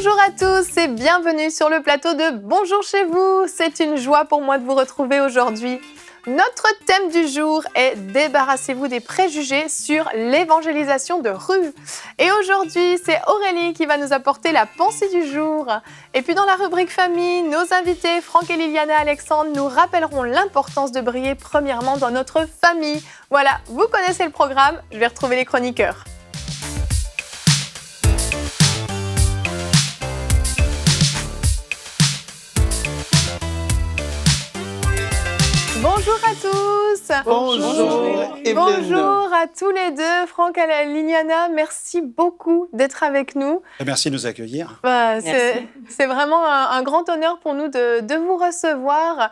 Bonjour à tous et bienvenue sur le plateau de Bonjour chez vous. C'est une joie pour moi de vous retrouver aujourd'hui. Notre thème du jour est Débarrassez-vous des préjugés sur l'évangélisation de rue. Et aujourd'hui, c'est Aurélie qui va nous apporter la pensée du jour. Et puis dans la rubrique famille, nos invités Franck et Liliana Alexandre nous rappelleront l'importance de briller premièrement dans notre famille. Voilà, vous connaissez le programme, je vais retrouver les chroniqueurs. Bonjour à tous. Bonjour. Bonjour à tous les deux. Franck et Liliana, merci beaucoup d'être avec nous. Merci de nous accueillir. C'est vraiment un grand honneur pour nous de vous recevoir.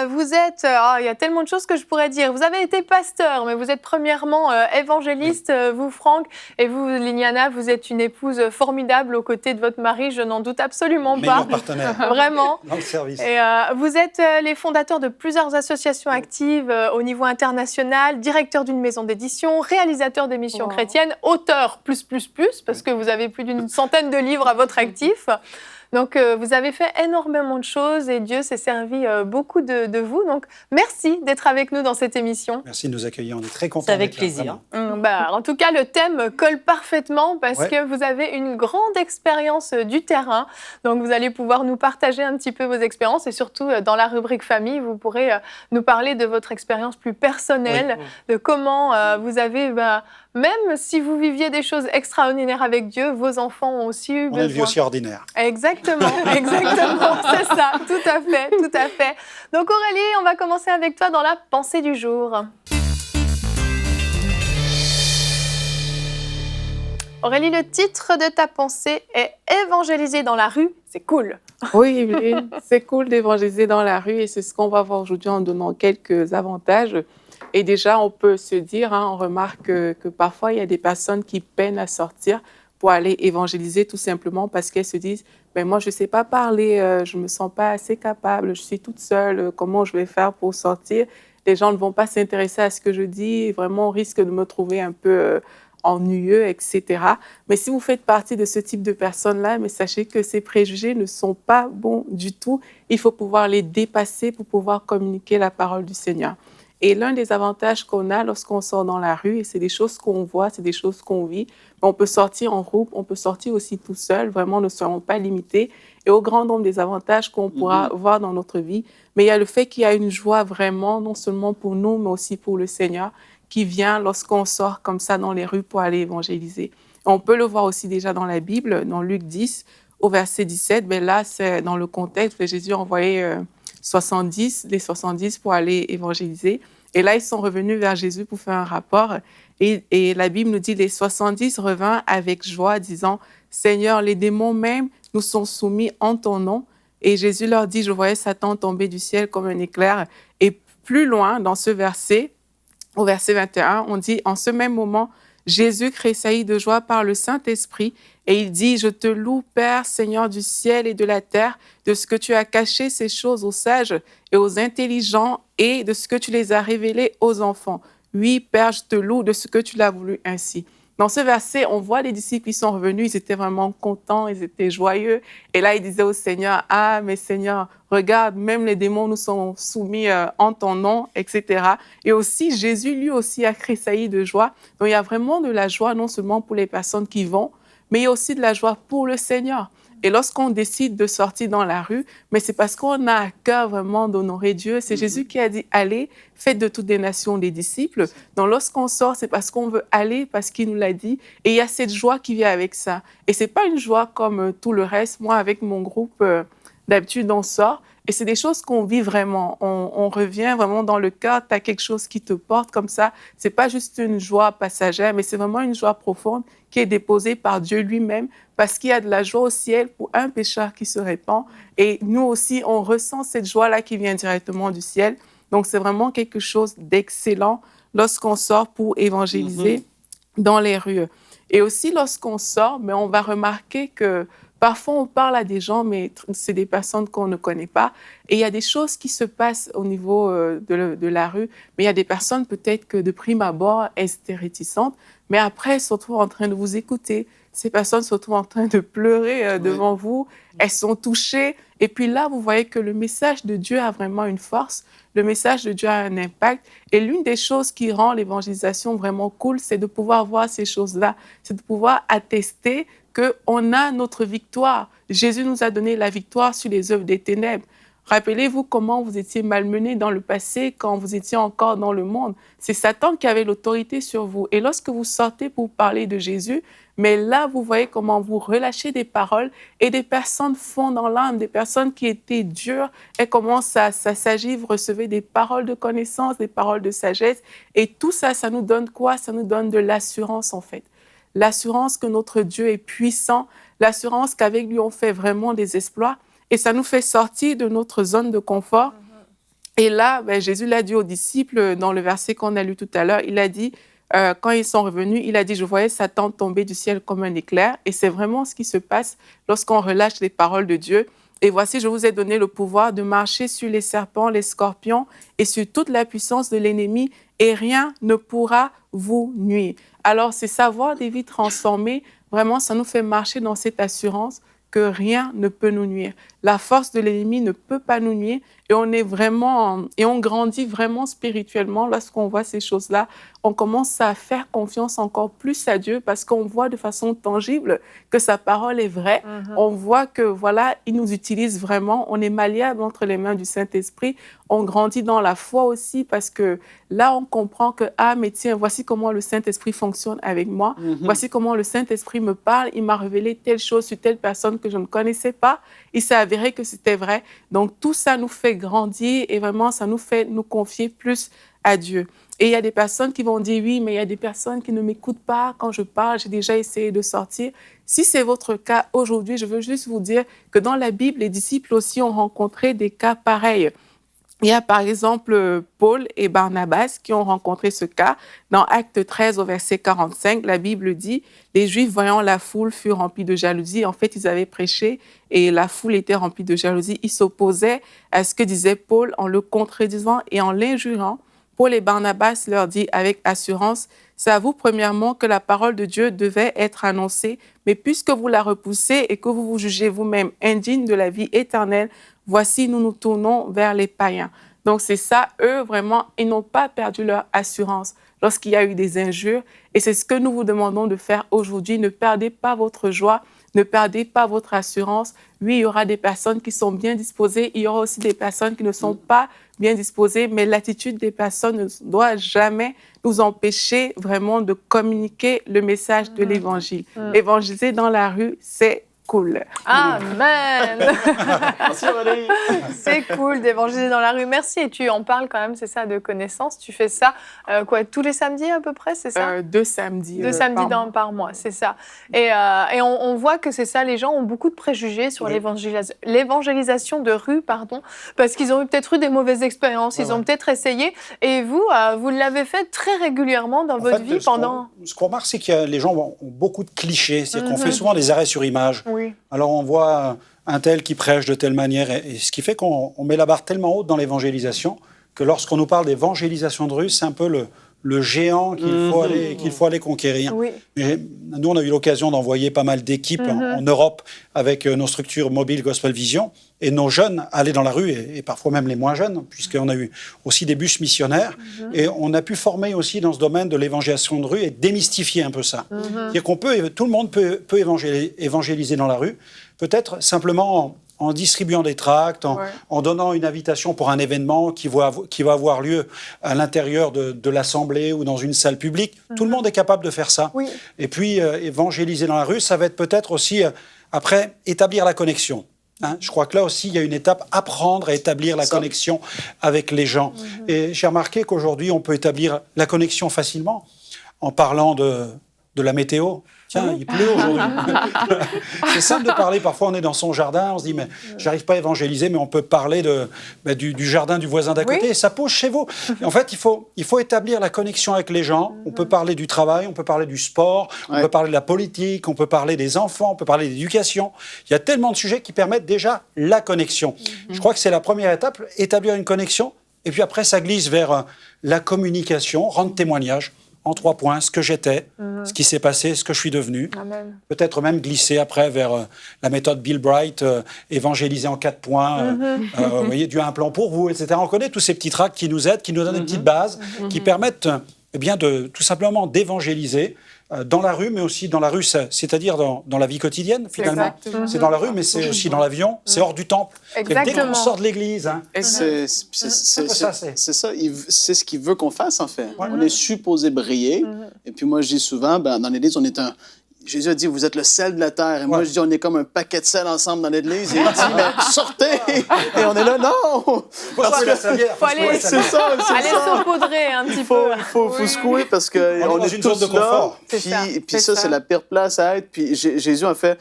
Vous êtes, il y a tellement de choses que je pourrais dire. Vous avez été pasteur, mais vous êtes premièrement évangéliste, vous Franck, et vous Liliana, vous êtes une épouse formidable aux côtés de votre mari, je n'en doute absolument pas. Meilleur partenaire. Vraiment. Dans le service. Et vous êtes les fondateurs de plusieurs associations actives au niveau international, directeur d'une maison d'édition, réalisateur d'émissions chrétiennes, auteur parce que vous avez plus d'une centaine de livres à votre actif. Donc, vous avez fait énormément de choses et Dieu s'est servi beaucoup de vous. Donc, merci d'être avec nous dans cette émission. Merci de nous accueillir, on est très contents. C'est avec plaisir. En tout cas, le thème colle parfaitement parce que vous avez une grande expérience du terrain. Donc, vous allez pouvoir nous partager un petit peu vos expériences et surtout, dans la rubrique famille, vous pourrez nous parler de votre expérience plus personnelle, de comment vous avez... même si vous viviez des choses extraordinaires avec Dieu, vos enfants ont aussi eu besoin. On a une vie aussi ordinaire. Exactement, c'est ça, tout à fait. Donc Aurélie, on va commencer avec toi dans la pensée du jour. Aurélie, le titre de ta pensée est « Évangéliser dans la rue, c'est cool ». Oui, c'est cool d'évangéliser dans la rue et c'est ce qu'on va voir aujourd'hui en donnant quelques avantages. Et déjà, on peut se dire, on remarque que parfois, il y a des personnes qui peinent à sortir pour aller évangéliser tout simplement parce qu'elles se disent « moi, je ne sais pas parler, je ne me sens pas assez capable, je suis toute seule, comment je vais faire pour sortir ?» Les gens ne vont pas s'intéresser à ce que je dis, vraiment, on risque de me trouver un peu ennuyeux, etc. Mais si vous faites partie de ce type de personnes-là, mais sachez que ces préjugés ne sont pas bons du tout. Il faut pouvoir les dépasser pour pouvoir communiquer la parole du Seigneur. Et l'un des avantages qu'on a lorsqu'on sort dans la rue, et c'est des choses qu'on voit, c'est des choses qu'on vit, on peut sortir en groupe, on peut sortir aussi tout seul, vraiment ne serons pas limités. Et au grand nombre des avantages qu'on pourra voir dans notre vie, mais il y a le fait qu'il y a une joie vraiment, non seulement pour nous, mais aussi pour le Seigneur, qui vient lorsqu'on sort comme ça dans les rues pour aller évangéliser. On peut le voir aussi déjà dans la Bible, dans Luc 10, au verset 17, là, c'est dans le contexte où Jésus a envoyé les 70 pour aller évangéliser. Et là, ils sont revenus vers Jésus pour faire un rapport. Et la Bible nous dit, les 70 revinrent avec joie, disant, « Seigneur, les démons même nous sont soumis en ton nom. » Et Jésus leur dit, « Je voyais Satan tomber du ciel comme un éclair. » Et plus loin, dans ce verset, au verset 21, on dit, « En ce même moment, Jésus tressaillit de joie par le Saint-Esprit et il dit, « Je te loue, Père, Seigneur du ciel et de la terre, de ce que tu as caché ces choses aux sages et aux intelligents et de ce que tu les as révélées aux enfants. Oui, Père, je te loue de ce que tu l'as voulu ainsi. » Dans ce verset, on voit les disciples qui sont revenus, ils étaient vraiment contents, ils étaient joyeux. Et là, ils disaient au Seigneur, « Ah, mais Seigneur, regarde, même les démons nous sont soumis en ton nom, etc. » Et aussi, Jésus, lui aussi, a tressailli de joie. Donc, il y a vraiment de la joie, non seulement pour les personnes qui vont, mais il y a aussi de la joie pour le Seigneur. Et lorsqu'on décide de sortir dans la rue, mais c'est parce qu'on a à cœur vraiment d'honorer Dieu. C'est Jésus qui a dit « Allez, faites de toutes les nations des disciples ». Donc lorsqu'on sort, c'est parce qu'on veut aller, parce qu'il nous l'a dit. Et il y a cette joie qui vient avec ça. Et ce n'est pas une joie comme tout le reste. Moi, avec mon groupe, d'habitude, on sort. Et c'est des choses qu'on vit vraiment. On revient vraiment dans le cœur. Tu as quelque chose qui te porte comme ça. Ce n'est pas juste une joie passagère, mais c'est vraiment une joie profonde qui est déposée par Dieu lui-même parce qu'il y a de la joie au ciel pour un pécheur qui se répand. Et nous aussi, on ressent cette joie-là qui vient directement du ciel. Donc, c'est vraiment quelque chose d'excellent lorsqu'on sort pour évangéliser dans les rues. Et aussi, lorsqu'on sort, mais on va remarquer que parfois, on parle à des gens, mais c'est des personnes qu'on ne connaît pas. Et il y a des choses qui se passent au niveau de la rue. Mais il y a des personnes, peut-être que de prime abord, elles étaient réticentes. Mais après, elles se retrouvent en train de vous écouter. Ces personnes se retrouvent en train de pleurer devant vous. Elles sont touchées. Et puis là, vous voyez que le message de Dieu a vraiment une force. Le message de Dieu a un impact. Et l'une des choses qui rend l'évangélisation vraiment cool, c'est de pouvoir voir ces choses-là. C'est de pouvoir attester qu'on a notre victoire. Jésus nous a donné la victoire sur les œuvres des ténèbres. Rappelez-vous comment vous étiez malmenés dans le passé quand vous étiez encore dans le monde. C'est Satan qui avait l'autorité sur vous. Et lorsque vous sortez pour parler de Jésus, mais là, vous voyez comment vous relâchez des paroles et des personnes font dans l'âme, des personnes qui étaient dures, elles commencent à s'agir, vous recevez des paroles de connaissance, des paroles de sagesse. Et tout ça, ça nous donne quoi? Ça nous donne de l'assurance, en fait. L'assurance que notre Dieu est puissant, l'assurance qu'avec lui, on fait vraiment des exploits. Et ça nous fait sortir de notre zone de confort. Et là, Jésus l'a dit aux disciples dans le verset qu'on a lu tout à l'heure. Il a dit, quand ils sont revenus, il a dit, je voyais Satan tomber du ciel comme un éclair. Et c'est vraiment ce qui se passe lorsqu'on relâche les paroles de Dieu. Et voici, je vous ai donné le pouvoir de marcher sur les serpents, les scorpions et sur toute la puissance de l'ennemi. Et rien ne pourra vous nuire. Alors, c'est savoir des vies transformées. Vraiment, ça nous fait marcher dans cette assurance que rien ne peut nous nuire. La force de l'ennemi ne peut pas nous nuire et on grandit vraiment spirituellement lorsqu'on voit ces choses-là. On commence à faire confiance encore plus à Dieu parce qu'on voit de façon tangible que sa parole est vraie. On voit que, voilà, il nous utilise vraiment. On est malléable entre les mains du Saint-Esprit. On grandit dans la foi aussi parce que là, on comprend que, ah, mais tiens, voici comment le Saint-Esprit fonctionne avec moi. Voici comment le Saint-Esprit me parle. Il m'a révélé telle chose sur telle personne que je ne connaissais pas. Il s'est avéré que c'était vrai. Donc, tout ça nous fait grandir et vraiment, ça nous fait nous confier plus à Dieu. Et il y a des personnes qui vont dire, oui, mais il y a des personnes qui ne m'écoutent pas quand je parle. J'ai déjà essayé de sortir. Si c'est votre cas aujourd'hui, je veux juste vous dire que dans la Bible, les disciples aussi ont rencontré des cas pareils. Il y a par exemple Paul et Barnabas qui ont rencontré ce cas. Dans Acte 13 au verset 45, la Bible dit « Les Juifs, voyant la foule, furent remplis de jalousie. » En fait, ils avaient prêché et la foule était remplie de jalousie. Ils s'opposaient à ce que disait Paul en le contredisant et en l'injuriant. Paul et Barnabas leur dit avec assurance « C'est à vous, premièrement, que la parole de Dieu devait être annoncée, mais puisque vous la repoussez et que vous vous jugez vous-même indigne de la vie éternelle, voici, nous nous tournons vers les païens. » Donc, c'est ça, eux, vraiment, ils n'ont pas perdu leur assurance lorsqu'il y a eu des injures. Et c'est ce que nous vous demandons de faire aujourd'hui. Ne perdez pas votre joie, ne perdez pas votre assurance. Oui, il y aura des personnes qui sont bien disposées, il y aura aussi des personnes qui ne sont pas bien disposées, mais l'attitude des personnes ne doit jamais nous empêcher vraiment de communiquer le message de l'Évangile. Évangéliser dans la rue, c'est cool. Amen. Merci Valérie. C'est cool d'évangéliser dans la rue. Merci. Et tu en parles quand même, c'est ça, de connaissances. Tu fais ça tous les samedis à peu près, c'est ça? 2 samedis. 2 samedis par mois, c'est ça. Et on voit que c'est ça, les gens ont beaucoup de préjugés sur l'évangélisation de rue, parce qu'ils ont peut-être eu des mauvaises expériences, ils ont peut-être essayé. Et vous, vous l'avez fait très régulièrement dans votre vie pendant... Ce qu'on remarque, c'est que les gens ont beaucoup de clichés. C'est-à-dire qu'on fait souvent des arrêts sur image. Oui. Alors on voit un tel qui prêche de telle manière, et ce qui fait qu'on met la barre tellement haute dans l'évangélisation que lorsqu'on nous parle d'évangélisation de rue, c'est un peu le géant qu'il faut aller conquérir. Oui. Mais nous, on a eu l'occasion d'envoyer pas mal d'équipes en Europe avec nos structures mobiles Gospel Vision, et nos jeunes allaient dans la rue, et parfois même les moins jeunes, puisqu'on a eu aussi des bus missionnaires, et on a pu former aussi dans ce domaine de l'évangélisation de rue et démystifier un peu ça. C'est-à-dire tout le monde peut évangéliser dans la rue, peut-être simplement en distribuant des tracts, en donnant une invitation pour un événement qui va avoir lieu à l'intérieur de l'Assemblée ou dans une salle publique. Tout le monde est capable de faire ça. Oui. Et puis, évangéliser dans la rue, ça va être peut-être aussi, après, établir la connexion. Je crois que là aussi, il y a une étape, apprendre à établir la connexion avec les gens. Et j'ai remarqué qu'aujourd'hui, on peut établir la connexion facilement en parlant de la météo. Tiens, il pleut aujourd'hui. C'est simple de parler. Parfois, on est dans son jardin, on se dit, mais j'arrive pas à évangéliser, mais on peut parler du jardin du voisin d'à côté, et ça pousse chez vous. Et en fait, il faut établir la connexion avec les gens. On peut parler du travail, on peut parler du sport, on peut parler de la politique, on peut parler des enfants, on peut parler d'éducation. Il y a tellement de sujets qui permettent déjà la connexion. Je crois que c'est la première étape, établir une connexion, et puis après, ça glisse vers la communication, rendre témoignage. en 3 points ce que j'étais, ce qui s'est passé, ce que je suis devenu. Amen. Peut-être même glisser après vers la méthode Bill Bright, évangéliser en 4 points, vous voyez, Dieu a un plan pour vous, etc. On connaît tous ces petits tracts qui nous aident, qui nous donnent une petite base, qui permettent eh bien, tout simplement d'évangéliser dans la rue, mais aussi dans la rue, c'est-à-dire dans la vie quotidienne, finalement. Exactement. C'est dans la rue, mais c'est aussi dans l'avion, c'est hors du temple. Exactement. Dès qu'on sort de l'église, hein, C'est ça, c'est ce qu'il veut qu'on fasse, en fait. On est supposé briller. Et puis moi, je dis souvent, dans l'Église, on est un... Jésus a dit, vous êtes le sel de la terre. Et moi, je dis, on est comme un paquet de sel ensemble dans l'Église. Et il dit, mais sortez! Et on est là, non! Parce que Faut aller, C'est ça, aller saupoudrer un petit peu. Il faut secouer parce qu'on dans est une tous zone de là. confort. Puis ça, c'est la pire place à être. Puis Jésus a fait,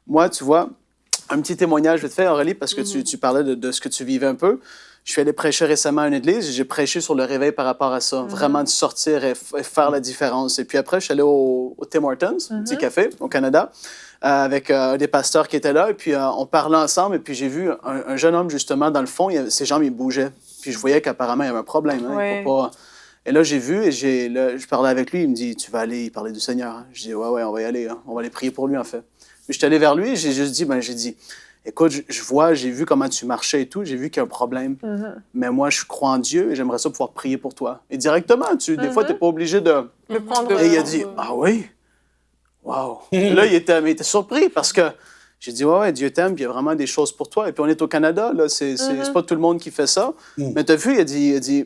moi, tu vois, un petit témoignage, je vais te faire, Aurélie, parce que tu parlais de ce que tu vivais un peu. Je suis allé prêcher récemment à une église et j'ai prêché sur le réveil par rapport à ça. Vraiment de sortir et faire la différence. Et puis après, je suis allé au Tim Hortons, petit café au Canada, avec des pasteurs qui étaient là. Et puis on parlait ensemble. Et puis j'ai vu un jeune homme, justement, dans le fond, ses jambes, ils bougeaient. Puis je voyais qu'apparemment, il y avait un problème. Hein, il faut pas... Et là, j'ai vu et je parlais avec lui. Il me dit, tu vas aller parler du Seigneur. Hein? Je dis, ouais, on va y aller. Hein? On va aller prier pour lui, en fait. Puis je suis allé vers lui et j'ai juste dit, écoute, j'ai vu comment tu marchais et tout, j'ai vu qu'il y a un problème. Mais moi, je crois en Dieu et j'aimerais ça pouvoir prier pour toi. Et directement, des fois, tu n'es pas obligé de... prendre... Et il a dit, ah oui? Wow! Là, il était surpris parce que j'ai dit, ouais, Dieu t'aime, puis il y a vraiment des choses pour toi. Et puis on est au Canada, là, c'est pas tout le monde qui fait ça. Mais tu as vu, il a dit,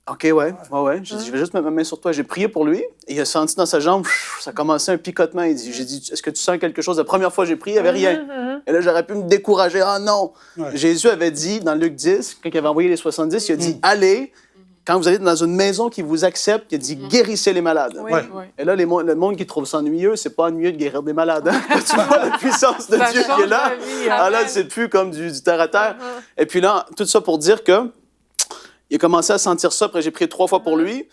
OK, ouais. J'ai dit, je vais juste mettre ma main sur toi. J'ai prié pour lui et il a senti dans sa jambe, ça a commencé un picotement. J'ai dit, est-ce que tu sens quelque chose? La première fois que j'ai prié, il n'y avait rien. Et là, j'aurais pu me décourager. Ah non! Jésus avait dit dans Luc 10, quand il avait envoyé les 70, il a dit, allez, quand vous allez dans une maison qui vous accepte, il a dit, guérissez les malades. Et là, le monde qui trouve ça ennuyeux, c'est pas ennuyeux de guérir des malades. Hein? Tu vois la puissance de Dieu qui est là. Ah là, c'est plus comme du terre à terre. Et puis là, tout ça pour dire que il a commencé à sentir ça. Après, j'ai prié 3 fois pour lui.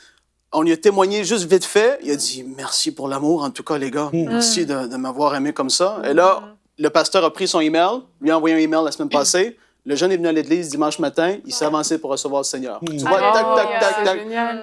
On lui a témoigné juste vite fait. Il a dit « Merci pour l'amour, en tout cas, les gars. Merci de m'avoir aimé comme ça. » Et là, le pasteur a pris son email, lui a envoyé un email la semaine passée. Le jeune est venu à l'église dimanche matin. Il s'est avancé pour recevoir le Seigneur. Tu vois, tac.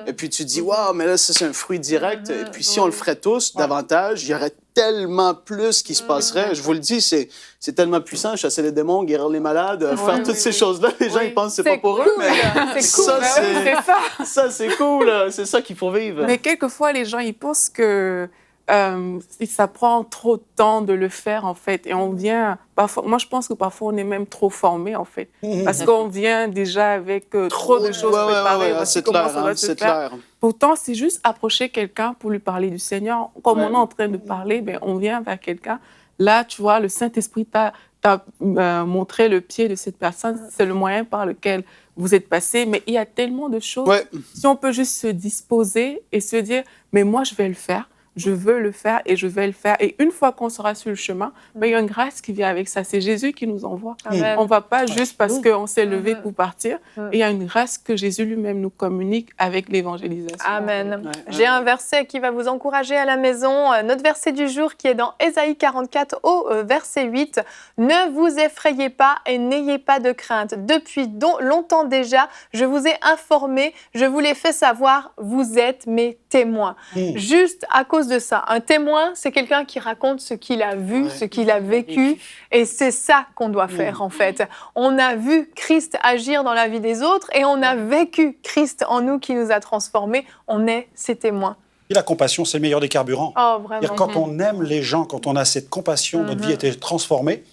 Et puis tu dis « Wow, mais là, ça, c'est un fruit direct. » Et puis si on le ferait tous davantage, il y aurait tellement plus qui se passerait. Je vous le dis, c'est tellement puissant. Chasser les démons, guérir les malades, faire toutes ces choses-là. Les gens, ils pensent que c'est pas pour eux, mais c'est cool. Ça, c'est cool. C'est ça qu'il faut vivre. Mais quelquefois, les gens, ils pensent que ça prend trop de temps de le faire, en fait. Et on vient... Parfois, moi, je pense que parfois, on est même trop formé, en fait. Parce qu'on vient déjà avec trop de choses préparées. C'est clair. Pourtant, c'est juste approcher quelqu'un pour lui parler du Seigneur. Comme on est en train de parler, on vient vers quelqu'un. Là, tu vois, le Saint-Esprit t'a montré le pied de cette personne. C'est le moyen par lequel vous êtes passé. Mais il y a tellement de choses. Si on peut juste se disposer et se dire, mais moi, je vais le faire. Je veux le faire et je vais le faire. Et une fois qu'on sera sur le chemin, il y a une grâce qui vient avec ça. C'est Jésus qui nous envoie. Amen. On ne va pas juste parce qu'on s'est levé pour partir. Et il y a une grâce que Jésus lui-même nous communique avec l'évangélisation. Amen. J'ai un verset qui va vous encourager à la maison. Notre verset du jour qui est dans Ésaïe 44 au verset 8. « Ne vous effrayez pas et n'ayez pas de crainte. Depuis longtemps déjà, je vous ai informé, je vous l'ai fait savoir, vous êtes mes témoins. » Juste à cause de ça. Un témoin, c'est quelqu'un qui raconte ce qu'il a vu, ce qu'il a vécu. Et c'est ça qu'on doit faire, en fait. On a vu Christ agir dans la vie des autres et on a vécu Christ en nous qui nous a transformés. On est ses témoins. Et la compassion, c'est le meilleur des carburants. Oh, vraiment. Quand on aime les gens, quand on a cette compassion, notre vie était transformée,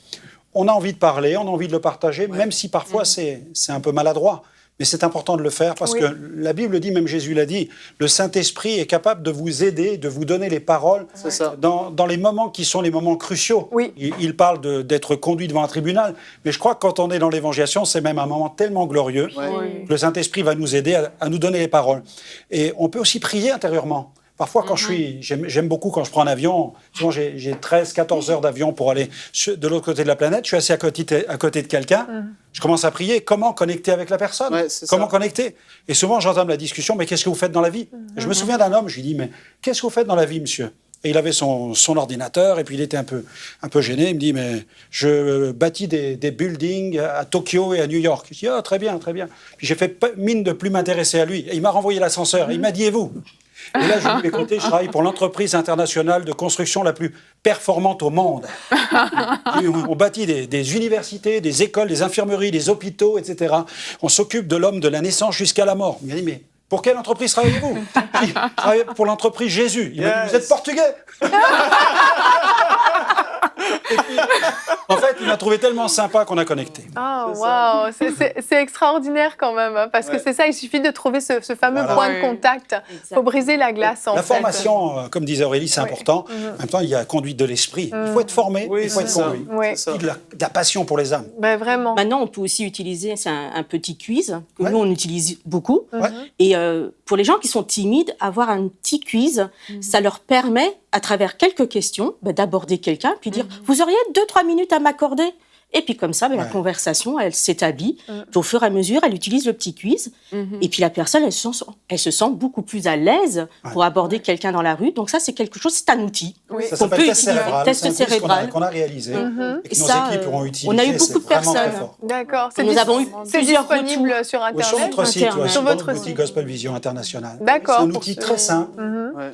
on a envie de parler, on a envie de le partager, même si parfois c'est un peu maladroit. Mais c'est important de le faire parce que la Bible dit, même Jésus l'a dit, le Saint-Esprit est capable de vous aider, de vous donner les paroles dans les moments qui sont les moments cruciaux. Il parle d'être conduit devant un tribunal, mais je crois que quand on est dans l'évangélisation, c'est même un moment tellement glorieux que le Saint-Esprit va nous aider à nous donner les paroles. Et on peut aussi prier intérieurement. Parfois, quand j'aime beaucoup quand je prends un avion, souvent j'ai 13-14 heures d'avion pour aller de l'autre côté de la planète, je suis assis à côté de quelqu'un, je commence à prier, comment connecter avec la personne, comment connecter. Et souvent, j'entame la discussion, mais qu'est-ce que vous faites dans la vie? Je me souviens d'un homme, je lui dis, mais qu'est-ce que vous faites dans la vie, monsieur? Et il avait son ordinateur, et puis il était un peu gêné, il me dit, mais je bâtis des buildings à Tokyo et à New York. Je dis, très bien, très bien. Puis j'ai fait mine de plus m'intéresser à lui. Et il m'a renvoyé l'ascenseur, et il m'a dit, et vous? Et là, je lui ai écouté, je travaille pour l'entreprise internationale de construction la plus performante au monde. On bâtit des universités, des écoles, des infirmeries, des hôpitaux, etc. On s'occupe de l'homme de la naissance jusqu'à la mort. Il m'a dit, mais pour quelle entreprise travaillez-vous? Je travaille pour l'entreprise Jésus. Il m'a dit, vous êtes portugais? Et puis, en fait, il m'a trouvé tellement sympa qu'on a connecté. Oh, waouh, c'est extraordinaire quand même, hein, parce que c'est ça, il suffit de trouver ce fameux point de contact. Il faut briser la glace, en fait. La formation, comme disait Aurélie, c'est important. En même temps, il y a la conduite de l'esprit. Il faut être formé, il faut être conduit. Et de la passion pour les âmes. Ben, vraiment. Maintenant, on peut aussi utiliser un petit quiz que nous, on utilise beaucoup. Ouais. Et pour les gens qui sont timides, avoir un petit quiz, ça leur permet, à travers quelques questions, d'aborder quelqu'un, puis dire « Vous auriez 2-3 minutes à m'accorder ?» Et puis comme ça, la conversation, elle s'établit. Puis au fur et à mesure, elle utilise le petit quiz. Et puis la personne, elle se sent beaucoup plus à l'aise pour aborder quelqu'un dans la rue. Donc ça, c'est quelque chose, c'est un outil. Ça s'appelle test cérébral. Test cérébral. Qu'on a réalisé et que Et nos ça, équipes auront utilisé. on a eu beaucoup de personnes. D'accord. Nous avons eu C'est plusieurs disponible retours. sur Oui, Internet. sur notre site, Internet. sur votre notre site. outil Gospel Vision International. D'accord. C'est un pour outil ceux- très simple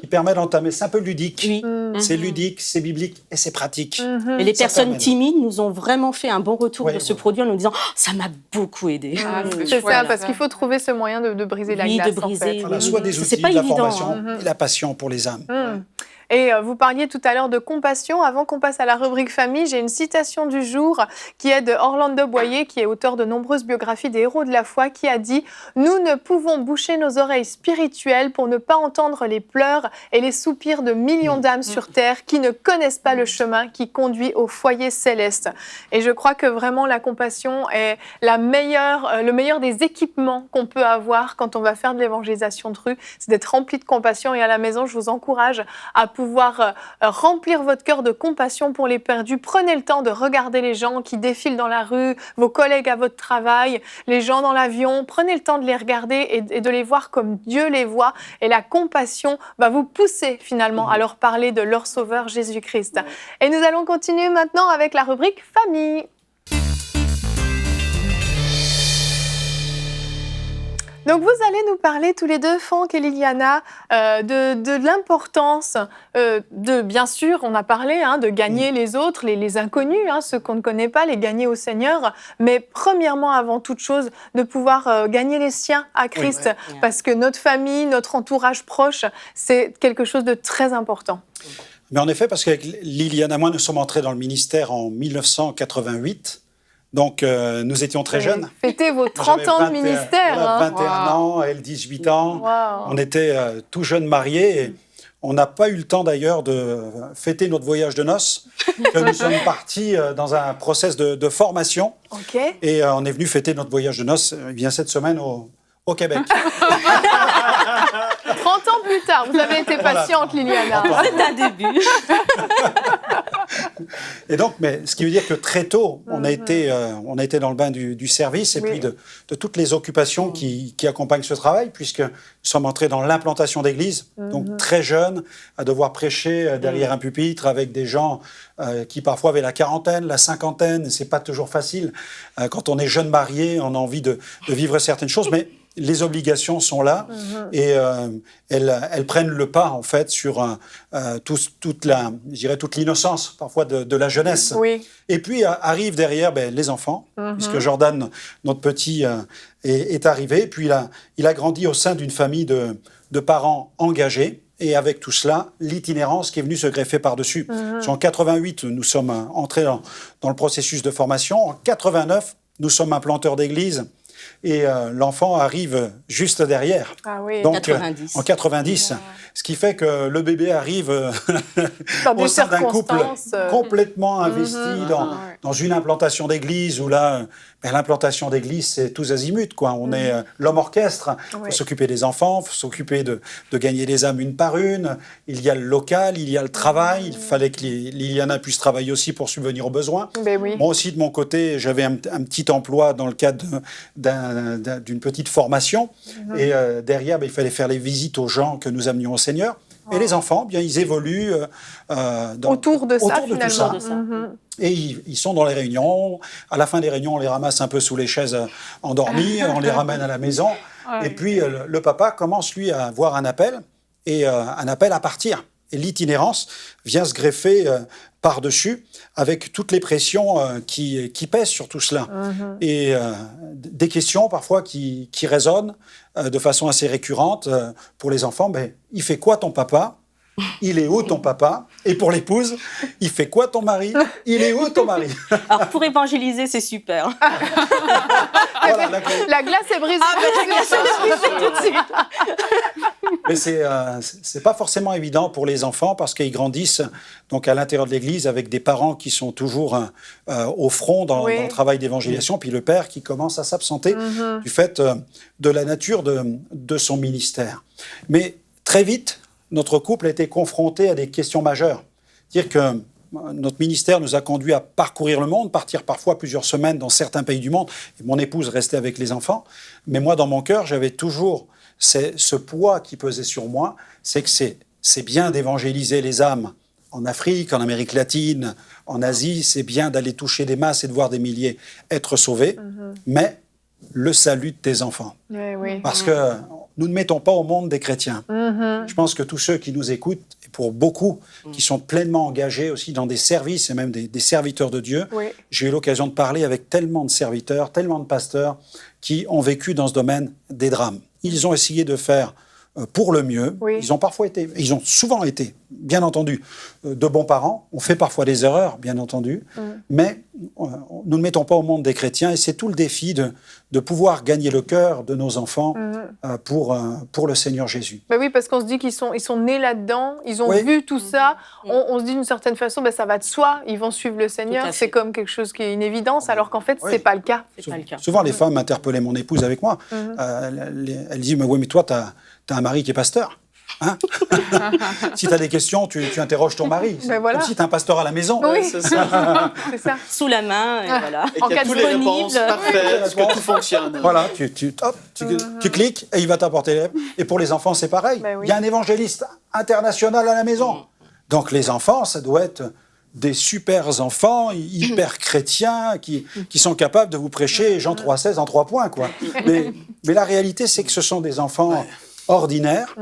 qui permet d'entamer. C'est un peu ludique. Oui. C'est ludique, c'est biblique et c'est pratique. Et les Ça personnes permet. timides nous ont vraiment fait un bon retour Oui, de ce oui. produit en nous disant oh, « ça m'a beaucoup aidé ». C'est ça, parce qu'il faut trouver ce moyen de briser la Oui, glace, de briser, en fait. Voilà, soit des C'est outils, pas de la évident, formation et la passion pour les âmes. Et vous parliez tout à l'heure de compassion. Avant qu'on passe à la rubrique famille, j'ai une citation du jour qui est de Orlando Boyer, qui est auteur de nombreuses biographies des héros de la foi, qui a dit « Nous ne pouvons boucher nos oreilles spirituelles pour ne pas entendre les pleurs et les soupirs de millions d'âmes sur terre qui ne connaissent pas le chemin qui conduit au foyer céleste. » Et je crois que vraiment la compassion est le meilleur des équipements qu'on peut avoir quand on va faire de l'évangélisation de rue, c'est d'être rempli de compassion. Et à la maison, je vous encourage à pouvoir remplir votre cœur de compassion pour les perdus. Prenez le temps de regarder les gens qui défilent dans la rue, vos collègues à votre travail, les gens dans l'avion. Prenez le temps de les regarder et de les voir comme Dieu les voit. Et la compassion va vous pousser finalement à leur parler de leur Sauveur Jésus-Christ. Et nous allons continuer maintenant avec la rubrique famille. Donc vous allez nous parler tous les deux, Franck et Liliana, de l'importance de, bien sûr, on a parlé de gagner les autres, les inconnus, ceux qu'on ne connaît pas, les gagner au Seigneur, mais premièrement, avant toute chose, de pouvoir gagner les siens à Christ, parce que notre famille, notre entourage proche, c'est quelque chose de très important. Mais en effet, parce qu'avec Liliana et moi, nous sommes entrés dans le ministère en 1988. Donc, nous étions très jeunes. Fêtez vos 30 ans de ministère. Voilà, 21 ans, elle 18 ans. Wow. On était tout jeunes mariés. Et on n'a pas eu le temps d'ailleurs de fêter notre voyage de noces. Que nous sommes partis dans un process de formation. Ok. Et on est venu fêter notre voyage de noces cette semaine au Québec. 30 ans plus tard, vous avez été patiente, Liliana. C'est un début. Et donc, mais ce qui veut dire que très tôt, on a été dans le bain du service et puis de toutes les occupations qui accompagnent ce travail, puisque nous sommes entrés dans l'implantation d'église, donc très jeunes, à devoir prêcher derrière un pupitre avec des gens qui parfois avaient la quarantaine, la cinquantaine. C'est pas toujours facile. Quand on est jeune marié, on a envie de vivre certaines choses, mais les obligations sont là et elles prennent le pas en fait sur toute l'innocence parfois de la jeunesse. Oui. Et puis arrivent derrière les enfants, puisque Jordan, notre petit, est arrivé. Puis il a grandi au sein d'une famille de parents engagés. Et avec tout cela, l'itinérance qui est venue se greffer par-dessus. En 88, nous sommes entrés dans le processus de formation. En 89, nous sommes implanteurs d'église. Et l'enfant arrive juste derrière. Ah oui. Donc, 90. En 90. Ce qui fait que le bébé arrive Dans des au sein d'un couple circonstances, complètement investi dans une implantation d'église où là, l'implantation d'église, c'est tous azimuts, quoi. On est l'homme orchestre. Il faut s'occuper des enfants, il faut s'occuper de gagner les âmes une par une. Il y a le local, il y a le travail. Il fallait que Liliana puisse travailler aussi pour subvenir aux besoins. Ben oui. Moi aussi, de mon côté, j'avais un petit emploi dans le cadre d'une petite formation. Et derrière, il fallait faire les visites aux gens que nous amenions au Seigneur. Et les enfants, ils évoluent autour de ça, tout ça. finalement. Et ils sont dans les réunions. À la fin des réunions, on les ramasse un peu sous les chaises endormis, on les ramène à la maison. Et puis, le papa commence, lui, à avoir un appel. et un appel à partir. Et l'itinérance vient se greffer par-dessus avec toutes les pressions qui pèsent sur tout cela. Et des questions parfois qui résonnent de façon assez récurrente pour les enfants. Il fait quoi ton papa ? Il est où ton papa ? Et pour l'épouse, il fait quoi ton mari ? Il est où ton mari ? Alors, pour évangéliser, c'est super. Voilà, La glace est brisée. Tout de suite. Mais c'est pas forcément évident pour les enfants parce qu'ils grandissent donc à l'intérieur de l'Église avec des parents qui sont toujours au front dans le travail d'évangélisation, puis le père qui commence à s'absenter du fait de la nature de son ministère. Mais très vite, notre couple a été confronté à des questions majeures. C'est-à-dire que notre ministère nous a conduits à parcourir le monde, partir parfois plusieurs semaines dans certains pays du monde. Et mon épouse restait avec les enfants. Mais moi, dans mon cœur, j'avais toujours ce poids qui pesait sur moi. C'est que c'est bien d'évangéliser les âmes en Afrique, en Amérique latine, en Asie. C'est bien d'aller toucher des masses et de voir des milliers être sauvés. Mais le salut de tes enfants. Parce que nous ne mettons pas au monde des chrétiens. Je pense que tous ceux qui nous écoutent, et pour beaucoup qui sont pleinement engagés aussi dans des services et même des serviteurs de Dieu, j'ai eu l'occasion de parler avec tellement de serviteurs, tellement de pasteurs qui ont vécu dans ce domaine des drames. Ils ont essayé de faire pour le mieux. Ils ont souvent été, bien entendu, de bons parents. On fait parfois des erreurs, bien entendu, mais nous ne mettons pas au monde des chrétiens et c'est tout le défi de pouvoir gagner le cœur de nos enfants pour le Seigneur Jésus. Oui, parce qu'on se dit qu'ils sont nés là-dedans, ils ont vu tout ça. On se dit d'une certaine façon, ça va de soi, ils vont suivre le Seigneur. C'est comme quelque chose qui est une évidence, alors qu'en fait, c'est pas le cas. Souvent, les femmes interpellaient mon épouse avec moi. Elle dit, mais toi, t'as un mari qui est pasteur. Hein? Si tu as des questions, tu interroges ton mari. Comme si tu es un pasteur à la maison. Oui, c'est ça. C'est ça. Sous la main, et voilà. Et qu'il y a toutes les réponses parfaites, que tout fonctionne. Voilà, tu cliques et il va t'apporter les réponses. Et pour les enfants, c'est pareil. Il y a un évangéliste international à la maison. Donc les enfants, ça doit être des super enfants, hyper chrétiens, qui sont capables de vous prêcher Jean 3,16 en 3 points. Quoi. Mais la réalité, c'est que ce sont des enfants ordinaires,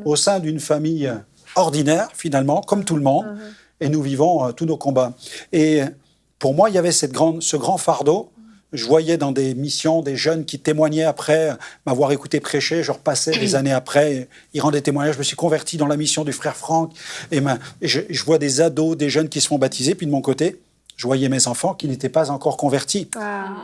au sein d'une famille ordinaire, finalement, comme tout le monde, et nous vivons tous nos combats. Et pour moi, il y avait ce grand fardeau. Je voyais dans des missions des jeunes qui témoignaient après m'avoir écouté prêcher. Je repassais des années après, ils rendaient témoignage. Je me suis converti dans la mission du frère Franck. Et je vois des ados, des jeunes qui se font baptiser. Puis de mon côté, je voyais mes enfants qui n'étaient pas encore convertis.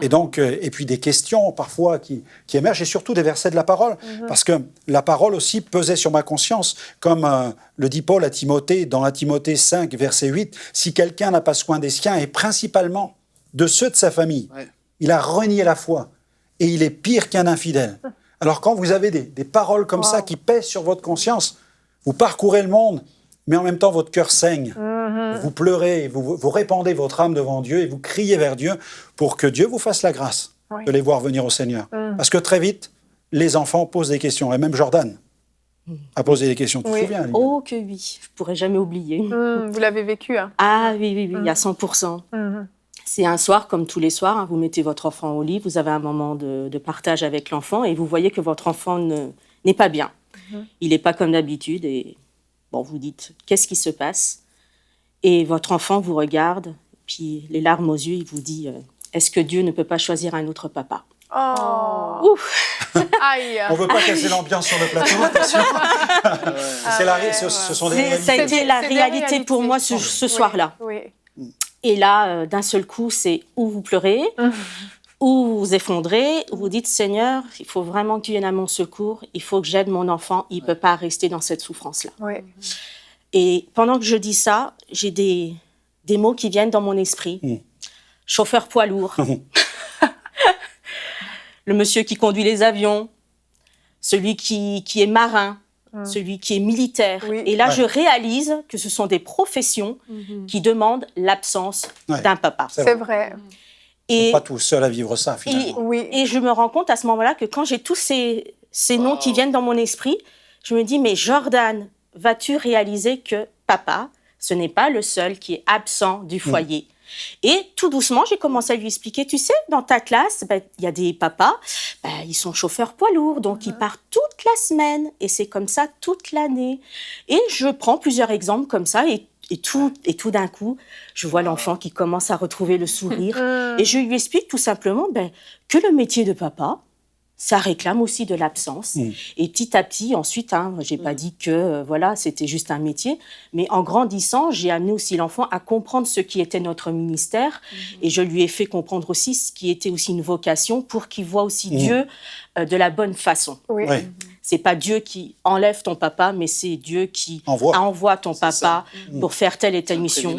Et donc, et puis des questions parfois qui émergent, et surtout des versets de la parole. Parce que la parole aussi pesait sur ma conscience, comme le dit Paul à Timothée, dans 1 Timothée 5, verset 8, « Si quelqu'un n'a pas soin des siens, et principalement de ceux de sa famille, il a renié la foi, et il est pire qu'un infidèle. » Alors quand vous avez des paroles comme ça qui pèsent sur votre conscience, vous parcourez le monde, mais en même temps votre cœur saigne. Vous pleurez, vous répandez votre âme devant Dieu et vous criez vers Dieu pour que Dieu vous fasse la grâce de les voir venir au Seigneur. Parce que très vite, les enfants posent des questions, et même Jordan a posé des questions. Tu te souviens, Aline ? Oh que oui, je ne pourrais jamais oublier. Vous l'avez vécu, hein ? Ah oui, à 100%. C'est un soir, comme tous les soirs, vous mettez votre enfant au lit, vous avez un moment de partage avec l'enfant et vous voyez que votre enfant n'est pas bien. Il n'est pas comme d'habitude et vous dites, qu'est-ce qui se passe ? Et votre enfant vous regarde, puis les larmes aux yeux, il vous dit, est-ce que Dieu ne peut pas choisir un autre papa ? Ouf. Aïe. On ne veut pas casser l'ambiance sur le plateau, attention. Ce sont des réalités. Ça a été la réalité pour moi ce soir-là. Et là, d'un seul coup, c'est où vous pleurez, ou vous vous effondrez, ou vous dites, Seigneur, il faut vraiment que tu viennes à mon secours, il faut que j'aide mon enfant, il ne peut pas rester dans cette souffrance-là. Et pendant que je dis ça, j'ai des mots qui viennent dans mon esprit. Chauffeur poids lourd, le monsieur qui conduit les avions, celui qui est marin, celui qui est militaire. Et là, je réalise que ce sont des professions qui demandent l'absence d'un papa. C'est vrai. Ils ne sont pas tout seuls à vivre ça, finalement. Et je me rends compte à ce moment-là que quand j'ai tous ces noms qui viennent dans mon esprit, je me dis, mais Jordan, vas-tu réaliser que papa, ce n'est pas le seul qui est absent du foyer. Et tout doucement, j'ai commencé à lui expliquer, tu sais, dans ta classe, il y a des papas, ils sont chauffeurs poids lourds, donc ils partent toute la semaine. Et c'est comme ça toute l'année. Et je prends plusieurs exemples comme ça et tout d'un coup, je vois l'enfant qui commence à retrouver le sourire. Et je lui explique tout simplement que le métier de papa, ça réclame aussi de l'absence. Et petit à petit, ensuite, j'ai pas dit que c'était juste un métier, mais en grandissant, j'ai amené aussi l'enfant à comprendre ce qui était notre ministère, et je lui ai fait comprendre aussi ce qui était aussi une vocation pour qu'il voit aussi Dieu de la bonne façon. Oui. C'est pas Dieu qui enlève ton papa, mais c'est Dieu qui envoie ton papa pour faire telle et telle mission.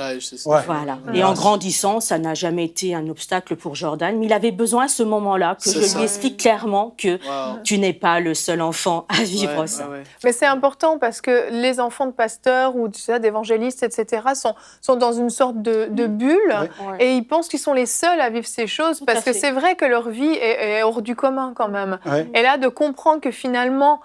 Voilà. Et en grandissant, ça n'a jamais été un obstacle pour Jordan, mais il avait besoin à ce moment-là que je lui explique clairement que tu n'es pas le seul enfant à vivre ça. Mais c'est important parce que les enfants de pasteurs ou d'évangélistes, etc., sont dans une sorte de bulle et ils pensent qu'ils sont les seuls à vivre ces choses parce que c'est vrai que leur vie est hors du commun quand même. Et là, de comprendre que finalement,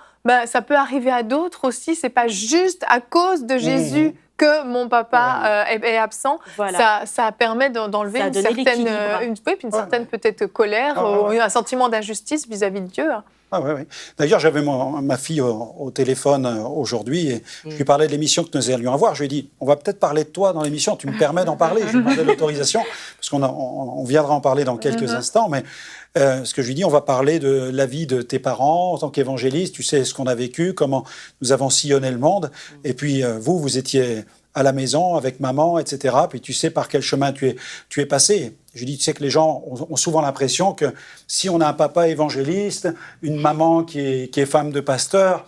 ça peut arriver à d'autres aussi, c'est pas juste à cause de Jésus que mon papa est absent. Ça permet d'enlever une certaine peut-être colère, ou un sentiment d'injustice vis-à-vis de Dieu. D'ailleurs, j'avais ma fille au téléphone aujourd'hui et je lui parlais de l'émission que nous allions avoir. Je lui ai dit, on va peut-être parler de toi dans l'émission, tu me permets d'en parler? Je lui ai demandé l'autorisation, parce qu'on viendra en parler dans quelques instants, mais ce que je lui dis, on va parler de la vie de tes parents en tant qu'évangéliste, tu sais ce qu'on a vécu, comment nous avons sillonné le monde, et puis vous étiez à la maison avec maman, etc. Puis tu sais par quel chemin tu es passé. Je dis, tu sais que les gens ont souvent l'impression que si on a un papa évangéliste, une maman qui est femme de pasteur,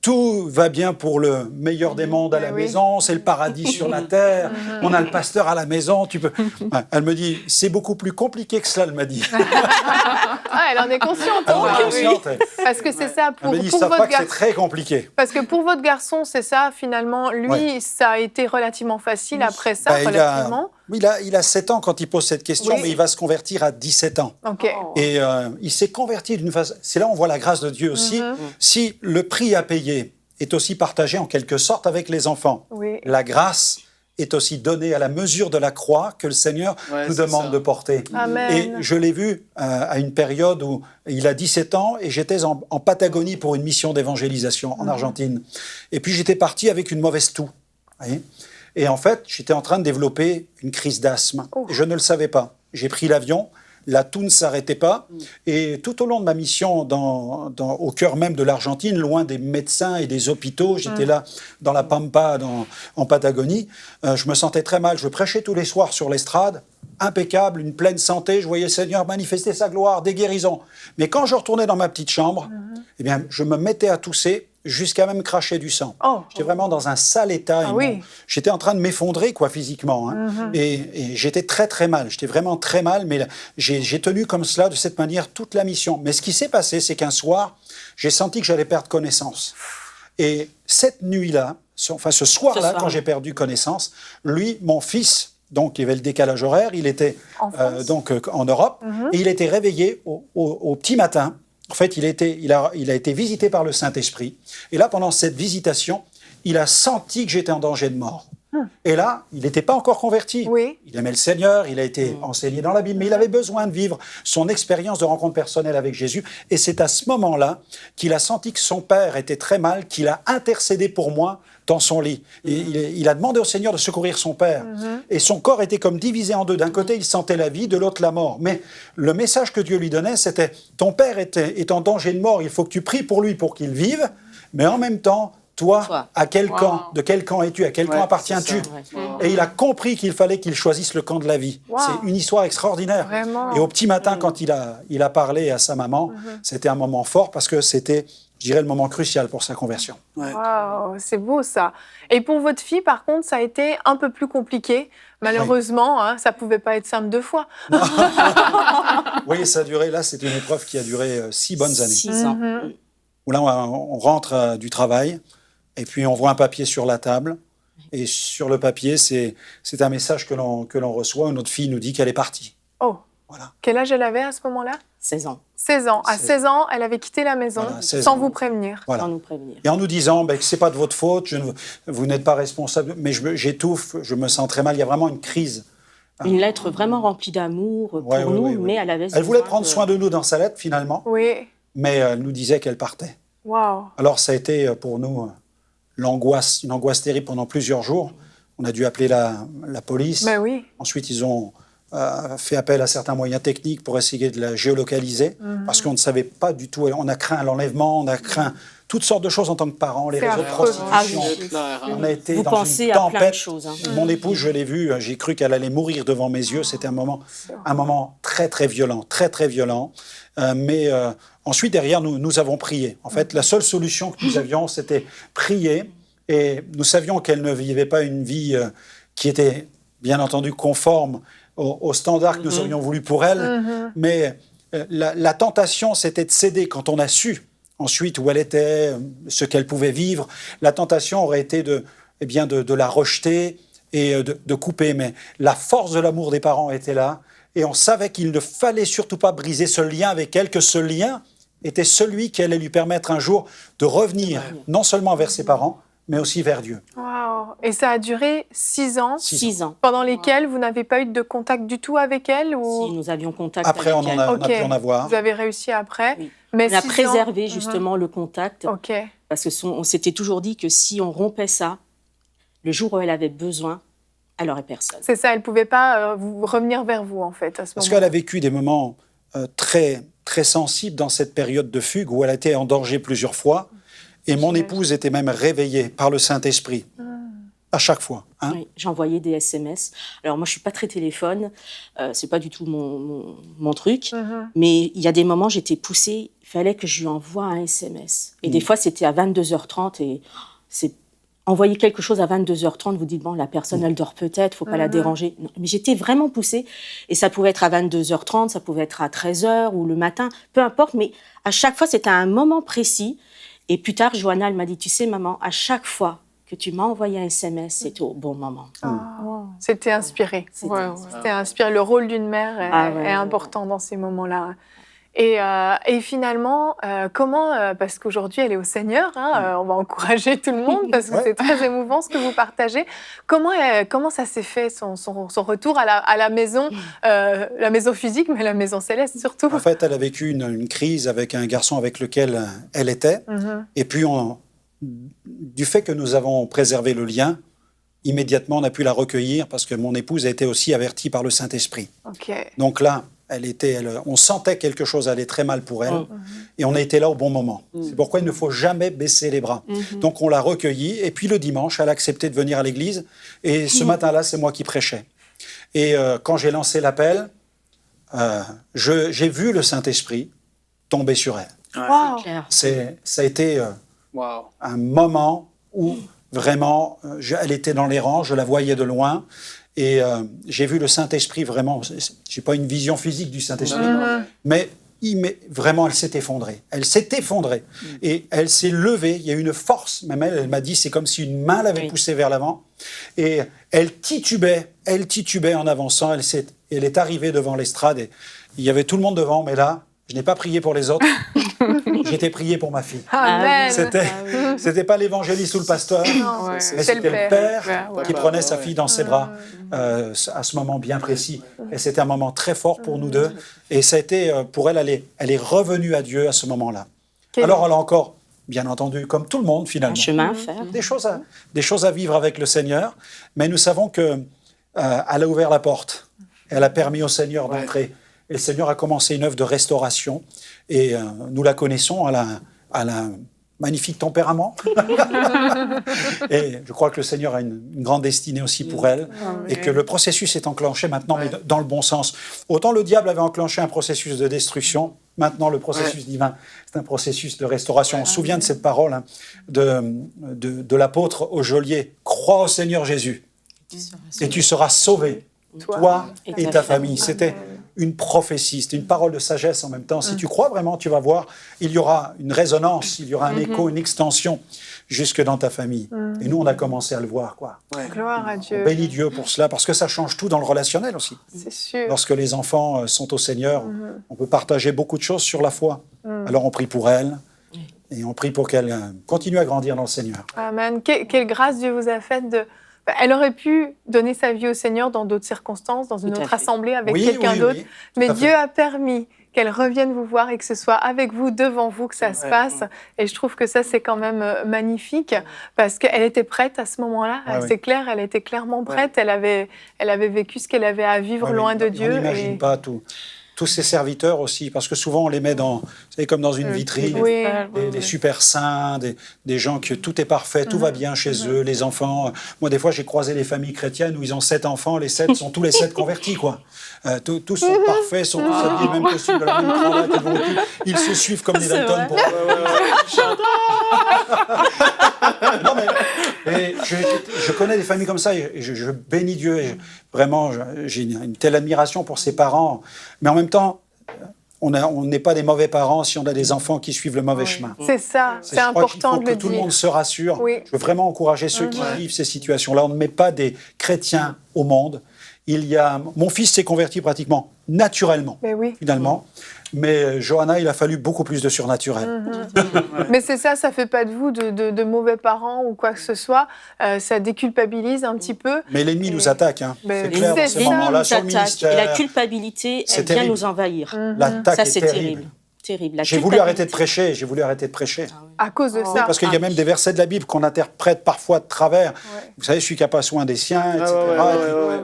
tout va bien pour le meilleur des mondes à la maison, c'est le paradis sur la terre, on a le pasteur à la maison, tu peux... Elle me dit, c'est beaucoup plus compliqué que cela, elle m'a dit. Elle en est consciente. Parce que c'est ça, pour votre garçon, c'est très compliqué. Parce que pour votre garçon, c'est ça, finalement, lui, ça a été relativement facile après ça, relativement. Il a 7 ans quand il pose cette question, mais il va se convertir à 17 ans. Et il s'est converti d'une façon... C'est là où on voit la grâce de Dieu aussi. Si le prix à payer est aussi partagé en quelque sorte avec les enfants, la grâce est aussi donnée à la mesure de la croix que le Seigneur nous demande de porter. Amen. Et je l'ai vu à une période où il a 17 ans et j'étais en Patagonie pour une mission d'évangélisation en Argentine. Et puis j'étais parti avec une mauvaise toux. Et en fait, j'étais en train de développer une crise d'asthme. Et je ne le savais pas. J'ai pris l'avion, la toux ne s'arrêtait pas. Et tout au long de ma mission au cœur même de l'Argentine, loin des médecins et des hôpitaux, j'étais là dans la Pampa, en Patagonie, je me sentais très mal. Je prêchais tous les soirs sur l'estrade, impeccable, une pleine santé. Je voyais le Seigneur manifester sa gloire, des guérisons. Mais quand je retournais dans ma petite chambre, eh bien, je me mettais à tousser, jusqu'à même cracher du sang. J'étais vraiment dans un sale état. J'étais en train de m'effondrer physiquement. Et j'étais très très mal. J'étais vraiment très mal, mais j'ai tenu comme cela, de cette manière, toute la mission. Mais ce qui s'est passé, c'est qu'un soir, j'ai senti que j'allais perdre connaissance. Et cette nuit-là, ce soir-là, quand j'ai perdu connaissance, lui, mon fils, donc il y avait le décalage horaire, il était en Europe, et il était réveillé au petit matin. En fait, il a été visité par le Saint-Esprit. Et là, pendant cette visitation, il a senti que j'étais en danger de mort. Et là, il n'était pas encore converti. Il aimait le Seigneur, il a été enseigné dans la Bible, mais il avait besoin de vivre son expérience de rencontre personnelle avec Jésus. Et c'est à ce moment-là qu'il a senti que son père était très mal, qu'il a intercédé pour moi dans son lit. Et il a demandé au Seigneur de secourir son père. Et son corps était comme divisé en deux. D'un côté, il sentait la vie, de l'autre, la mort. Mais le message que Dieu lui donnait, c'était « Ton père est en danger de mort, il faut que tu pries pour lui pour qu'il vive, mais en même temps, toi, à quel camp, de quel camp es-tu, à quel camp appartiens-tu » Et il a compris qu'il fallait qu'il choisisse le camp de la vie. C'est une histoire extraordinaire. Vraiment. Et au petit matin, quand il a parlé à sa maman, c'était un moment fort parce que c'était, je dirais, le moment crucial pour sa conversion. Wow, c'est beau ça. Et pour votre fille, par contre, ça a été un peu plus compliqué. Malheureusement, ça ne pouvait pas être simple 2 fois. Oui, ça a duré, là, c'est une épreuve qui a duré 6 bonnes années. 6 ans. Où là, on rentre du travail, et puis on voit un papier sur la table, et sur le papier, c'est un message que l'on reçoit, où notre fille nous dit qu'elle est partie. Voilà. Quel âge elle avait à ce moment-là? 16 ans. 16 ans. À 16 ans, elle avait quitté la maison sans vous prévenir. Voilà. Sans nous prévenir. Et en nous disant que ce n'est pas de votre faute, vous n'êtes pas responsable, mais j'étouffe, je me sens très mal. Il y a vraiment une crise Une lettre vraiment remplie d'amour pour nous, mais elle avait... Elle voulait prendre soin de nous dans sa lettre, finalement, mais elle nous disait qu'elle partait. Wow. Alors, ça a été pour nous une angoisse terrible pendant plusieurs jours. On a dû appeler la police. Ben oui. Ensuite, ils ont fait appel à certains moyens techniques pour essayer de la géolocaliser, parce qu'on ne savait pas du tout. On a craint l'enlèvement, on a craint toutes sortes de choses en tant que parents, les réseaux de prostitution. On a été dans une tempête. Plein de choses, hein. Mon épouse, je l'ai vue, j'ai cru qu'elle allait mourir devant mes yeux. C'était un moment très, très violent, très, très violent. Mais ensuite, derrière, nous avons prié. En fait, la seule solution que nous avions, c'était prier. Et nous savions qu'elle ne vivait pas une vie qui était, bien entendu, conforme aux standards que nous aurions voulu pour elle. Mais la tentation, c'était de céder quand on a su ensuite où elle était, ce qu'elle pouvait vivre. La tentation aurait été de la rejeter et de couper. Mais la force de l'amour des parents était là. Et on savait qu'il ne fallait surtout pas briser ce lien avec elle, que ce lien était celui qui allait lui permettre un jour de revenir, non seulement vers ses parents, mais aussi vers Dieu. Wow. Et ça a duré 6 ans. 6 ans. Pendant lesquels vous n'avez pas eu de contact du tout avec elle ou... Si, nous avions contact après, avec elle. On a pu en avoir. Vous avez réussi après. Oui. Mais on a 6 préservé ans... justement le contact. OK. Parce on s'était toujours dit que si on rompait ça, le jour où elle avait besoin, elle n'aurait personne. C'est ça, elle ne pouvait pas revenir vers vous, en fait, à ce moment-là. Parce qu'elle a vécu des moments très, très sensibles dans cette période de fugue où elle a été en danger plusieurs fois. Et mon épouse était même réveillée par le Saint-Esprit, à chaque fois. Hein. Oui, j'envoyais des SMS. Alors moi, je ne suis pas très téléphone, ce n'est pas du tout mon truc, mais il y a des moments, j'étais poussée, il fallait que je lui envoie un SMS. Et des fois, c'était à 22h30, et envoyer quelque chose à 22h30, vous dites, bon, la personne, elle dort peut-être, il ne faut pas la déranger. Non, mais j'étais vraiment poussée, et ça pouvait être à 22h30, ça pouvait être à 13h ou le matin, peu importe, mais à chaque fois, c'était à un moment précis. Et plus tard, Johanna, elle m'a dit, tu sais, maman, à chaque fois que tu m'as envoyé un SMS, c'était au bon moment. C'était inspiré. C'était inspiré. Le rôle d'une mère est important dans ces moments-là. Et finalement, comment, parce qu'aujourd'hui elle est au Seigneur, on va encourager tout le monde parce que c'est très émouvant ce que vous partagez. Comment ça s'est fait son retour à la maison physique, mais la maison céleste surtout? En fait, elle a vécu une crise avec un garçon avec lequel elle était. Et puis, du fait que nous avons préservé le lien, immédiatement on a pu la recueillir parce que mon épouse a été aussi avertie par le Saint-Esprit. Donc là, on sentait quelque chose allait très mal pour elle et on a été là au bon moment. C'est pourquoi il ne faut jamais baisser les bras. Donc on l'a recueillie et puis le dimanche, elle a accepté de venir à l'église et ce matin-là, c'est moi qui prêchais. Et quand j'ai lancé l'appel, j'ai vu le Saint-Esprit tomber sur elle. Ça a été un moment où vraiment, elle était dans les rangs, je la voyais de loin. Et j'ai vu le Saint-Esprit vraiment, je n'ai pas une vision physique du Saint-Esprit, mais vraiment, elle s'est effondrée. Elle s'est effondrée. Et elle s'est levée, il y a eu une force, même elle m'a dit, c'est comme si une main l'avait poussée vers l'avant. Et elle titubait en avançant, elle est arrivée devant l'estrade, et il y avait tout le monde devant, mais là, je n'ai pas prié pour les autres, j'étais prié pour ma fille. Amen. C'était pas l'évangéliste ou le pasteur, mais c'était le père qui prenait sa fille dans ses bras à ce moment bien précis. Et c'était un moment très fort pour nous deux. Et ça a été, pour elle, elle est revenue à Dieu à ce moment-là. Alors elle a encore, bien entendu, comme tout le monde finalement, un chemin à faire. Des choses à vivre avec le Seigneur. Mais nous savons qu'elle a ouvert la porte. Elle a permis au Seigneur d'entrer. Et le Seigneur a commencé une œuvre de restauration. Et nous la connaissons, elle a un magnifique tempérament. Et je crois que le Seigneur a une grande destinée aussi pour elle. Et que le processus est enclenché maintenant, mais dans le bon sens. Autant le diable avait enclenché un processus de destruction, maintenant le processus divin, c'est un processus de restauration. On se souvient de cette parole de l'apôtre au geôlier. Crois au Seigneur Jésus et tu seras sauvé, toi et ta famille. C'était une prophétie, c'est une parole de sagesse en même temps. Si tu crois vraiment, tu vas voir, il y aura une résonance, il y aura un écho, une extension jusque dans ta famille. Et nous, on a commencé à le voir, quoi. Gloire à Dieu. On bénit Dieu pour cela, parce que ça change tout dans le relationnel aussi. C'est sûr. Lorsque les enfants sont au Seigneur, on peut partager beaucoup de choses sur la foi. Alors on prie pour elle, et on prie pour qu'elle continue à grandir dans le Seigneur. Amen. Quelle grâce Dieu vous a faite Elle aurait pu donner sa vie au Seigneur dans d'autres circonstances, dans une Tout à autre fait. assemblée avec Oui, quelqu'un oui, d'autre. oui, tout Mais à fait. Dieu a permis qu'elle revienne vous voir et que ce soit avec vous, devant vous, que ça se passe. Et je trouve que ça, c'est quand même magnifique parce qu'elle était prête à ce moment-là. Ouais, C'est clair, elle était clairement prête. Elle avait vécu ce qu'elle avait à vivre Ouais, loin mais de Dieu. On n'imagine pas tous ces serviteurs aussi, parce que souvent on les met vous savez, comme dans une vitrine. Oui. Des super saints, des gens que tout est parfait, tout va bien chez eux, les enfants. Moi, des fois, j'ai croisé les familles chrétiennes où ils ont 7 enfants, les 7 sont tous les 7 convertis, quoi. Tous sont parfaits, sont tous habillés, même costume, de la même cravate, ils se suivent comme des C'est Dalton. vrai. Non, mais je connais des familles comme ça et je bénis Dieu. Et vraiment, j'ai une telle admiration pour ses parents. Mais en même temps, on n'est pas des mauvais parents si on a des enfants qui suivent le mauvais chemin. C'est ça, c'est Je crois qu'il important faut de que le tout le dire. monde se rassure. Oui. Je veux vraiment encourager ceux qui vivent ces situations-là. On ne met pas des chrétiens au monde. Mon fils s'est converti pratiquement naturellement, Mais oui. finalement. Mais Johanna, il a fallu beaucoup plus de surnaturel. Mais c'est ça, ça fait pas de vous de mauvais parents ou quoi que ce soit. Ça déculpabilise un petit peu. Mais l'ennemi nous attaque, hein. Mais C'est clair, c'est dans ces ça. moments-là, sur le Et la ministère. culpabilité, C'est elle vient terrible. nous envahir. L'attaque Ça, est c'est terrible. terrible. La J'ai voulu arrêter de culpabilité. prêcher. À cause de ça. Parce qu'il y a même des versets de la Bible qu'on interprète parfois de travers. Vous savez, celui qui n'a pas soin des siens, etc.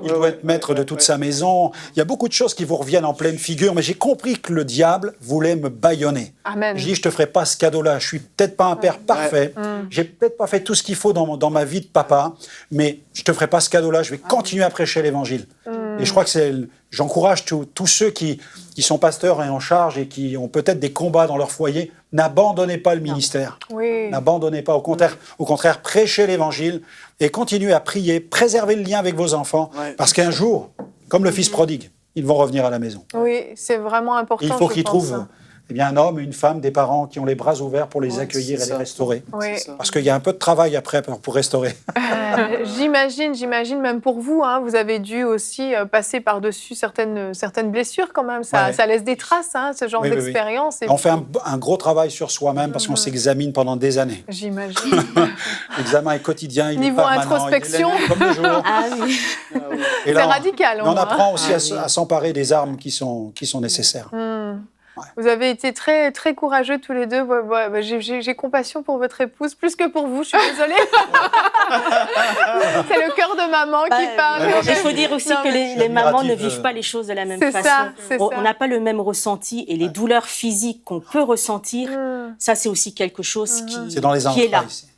Il doit être maître de toute sa maison. Il y a beaucoup de choses qui vous reviennent en pleine figure, mais j'ai compris que le diable voulait me bâillonner. Amen. Je dis, je te ferai pas ce cadeau-là. Je suis peut-être pas un père parfait. J'ai peut-être pas fait tout ce qu'il faut dans ma vie de papa, mais je te ferai pas ce cadeau-là. Je vais continuer à prêcher l'évangile. Et je crois que j'encourage tous ceux qui sont pasteurs et en charge et qui ont peut-être des combats dans leur foyer, n'abandonnez pas le ministère. Oui. N'abandonnez pas. Au contraire, prêchez l'évangile et continuez à prier, préservez le lien avec vos enfants, parce qu'un jour, comme le fils prodigue, ils vont revenir à la maison. Oui, c'est vraiment important. Et il faut je qu'ils pense. trouvent un homme, une femme, des parents qui ont les bras ouverts pour les accueillir et les restaurer. Oui. Parce qu'il y a un peu de travail après pour restaurer. J'imagine même pour vous, hein, vous avez dû aussi passer par-dessus certaines blessures quand même. Ça laisse des traces, hein, ce genre Oui, oui, oui. d'expérience. Et On fait un gros travail sur soi-même parce qu'on s'examine pendant des années. J'imagine. L'examen est quotidien, il Niveau est permanent, introspection. il est comme le jour. Ah oui. Et C'est radical. on hein. apprend aussi à s'emparer des armes qui sont nécessaires. Vous avez été très, très courageux tous les deux. J'ai compassion pour votre épouse, plus que pour vous, je suis désolée. C'est le cœur de maman qui parle. Il faut dire aussi Non, que mais- les mamans ne admiratif, vivent pas les choses de la même C'est façon. ça, c'est On ça. n'a pas le même ressenti et les douleurs physiques qu'on peut ressentir, ça c'est aussi quelque chose C'est dans les qui est là, entrailles.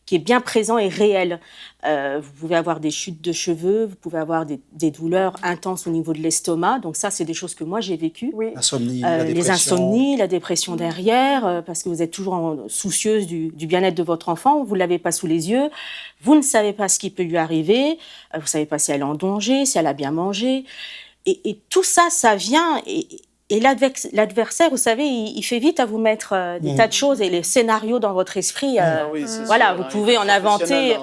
qui est bien présent et réel. Vous pouvez avoir des chutes de cheveux, vous pouvez avoir des douleurs intenses au niveau de l'estomac. Donc ça, c'est des choses que moi j'ai vécues. Oui. L'insomnie, la Les dépression. insomnies, la dépression derrière, parce que vous êtes toujours soucieuse du bien-être de votre enfant, vous ne l'avez pas sous les yeux, vous ne savez pas ce qui peut lui arriver, vous ne savez pas si elle est en danger, si elle a bien mangé. Et tout ça, ça vient... Et l'adversaire, vous savez, il fait vite à vous mettre des tas de choses et les scénarios dans votre esprit. Voilà, vous pouvez en inventer.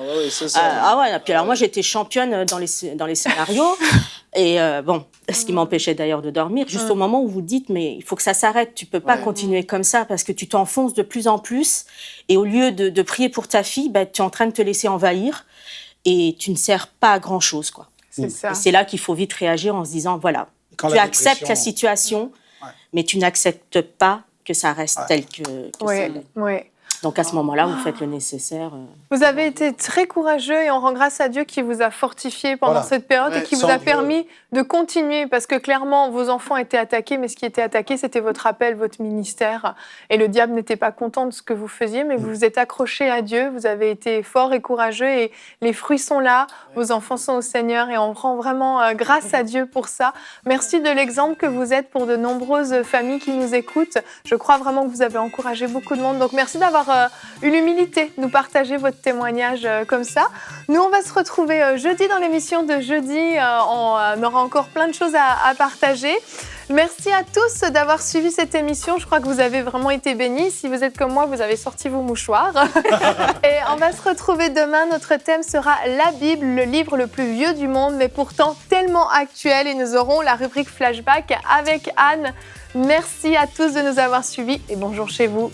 Puis alors moi, j'étais championne dans les scénarios. Et ce qui m'empêchait d'ailleurs de dormir, juste au moment où vous dites, mais il faut que ça s'arrête, tu peux pas continuer comme ça parce que tu t'enfonces de plus en plus. Et au lieu de prier pour ta fille, tu es en train de te laisser envahir et tu ne sers pas à grand-chose, quoi. C'est ça. Et c'est là qu'il faut vite réagir en se disant, voilà, Quand tu la acceptes dépression- la situation, mais tu n'acceptes pas que ça reste tel que Oui, ça l'est. oui. Donc à ce moment-là, vous faites le nécessaire. Vous avez été très courageux et on rend grâce à Dieu qui vous a fortifié pendant Voilà. cette période et Ouais, qui vous sans a Dieu. permis de continuer parce que clairement, vos enfants étaient attaqués, mais ce qui était attaqué, c'était votre appel, votre ministère. Et le diable n'était pas content de ce que vous faisiez, mais vous vous êtes accrochés à Dieu, vous avez été forts et courageux et les fruits sont là, vos enfants sont au Seigneur et on rend vraiment grâce à Dieu pour ça. Merci de l'exemple que vous êtes pour de nombreuses familles qui nous écoutent. Je crois vraiment que vous avez encouragé beaucoup de monde. Donc merci d'avoir eu l'humilité de nous partager votre témoignage comme ça. Nous, on va se retrouver jeudi dans l'émission de jeudi. On aura encore plein de choses à partager. Merci à tous d'avoir suivi cette émission. Je crois que vous avez vraiment été bénis. Si vous êtes comme moi, vous avez sorti vos mouchoirs. Et on va se retrouver demain. Notre thème sera la Bible, le livre le plus vieux du monde, mais pourtant tellement actuel. Et nous aurons la rubrique Flashback avec Anne. Merci à tous de nous avoir suivis et bonjour chez vous.